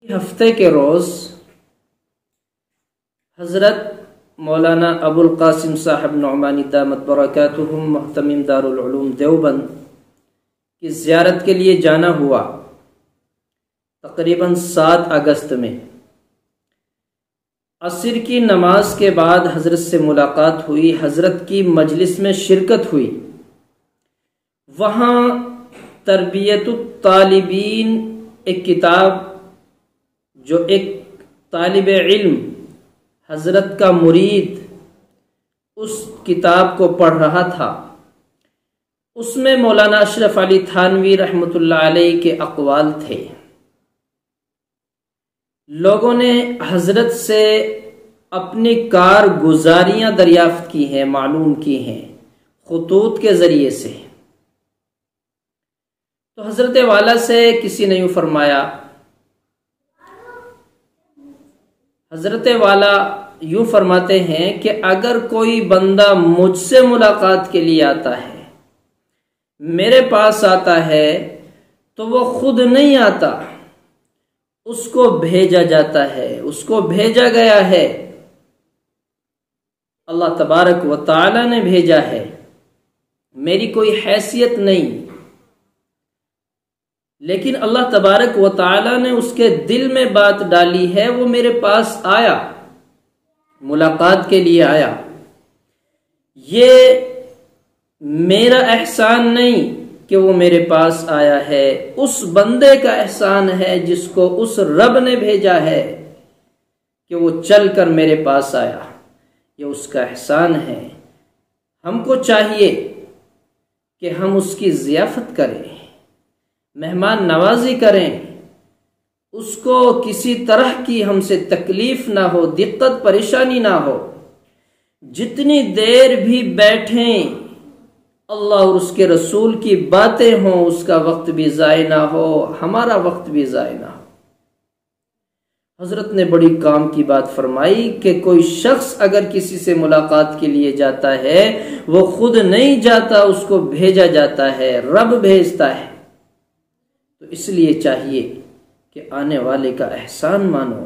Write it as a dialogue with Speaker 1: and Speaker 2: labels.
Speaker 1: ہفتے کے روز حضرت مولانا ابو القاسم صاحب نعمانی دامت برکاتہم محتمم دارالعلوم دیوبند کی زیارت کے لیے جانا ہوا۔ تقریباً 7 اگست میں عصر کی نماز کے بعد حضرت سے ملاقات ہوئی، حضرت کی مجلس میں شرکت ہوئی۔ وہاں تربیت الطالبین ایک کتاب جو ایک طالب علم حضرت کا مرید اس کتاب کو پڑھ رہا تھا، اس میں مولانا اشرف علی تھانوی رحمۃ اللہ علیہ کے اقوال تھے۔ لوگوں نے حضرت سے اپنی کارگزاریاں دریافت کی ہیں، معلوم کی ہیں خطوط کے ذریعے سے۔ تو حضرت والا سے کسی نے یوں فرمایا، حضرت والا یوں فرماتے ہیں کہ اگر کوئی بندہ مجھ سے ملاقات کے لیے آتا ہے، میرے پاس آتا ہے، تو وہ خود نہیں آتا، اس کو بھیجا جاتا ہے، اس کو بھیجا گیا ہے، اللہ تبارک و تعالی نے بھیجا ہے، میری کوئی حیثیت نہیں، لیکن اللہ تبارک و تعالی نے اس کے دل میں بات ڈالی ہے، وہ میرے پاس آیا، ملاقات کے لیے آیا۔ یہ میرا احسان نہیں کہ وہ میرے پاس آیا ہے، اس بندے کا احسان ہے جس کو اس رب نے بھیجا ہے کہ وہ چل کر میرے پاس آیا، یہ اس کا احسان ہے۔ ہم کو چاہیے کہ ہم اس کی ضیافت کریں، مہمان نوازی کریں، اس کو کسی طرح کی ہم سے تکلیف نہ ہو، دقت پریشانی نہ ہو۔ جتنی دیر بھی بیٹھیں، اللہ اور اس کے رسول کی باتیں ہوں، اس کا وقت بھی ضائع نہ ہو، ہمارا وقت بھی ضائع نہ ہو۔ حضرت نے بڑی کام کی بات فرمائی کہ کوئی شخص اگر کسی سے ملاقات کے لیے جاتا ہے، وہ خود نہیں جاتا، اس کو بھیجا جاتا ہے، رب بھیجتا ہے۔ تو اس لیے چاہیے کہ آنے والے کا احسان مانو۔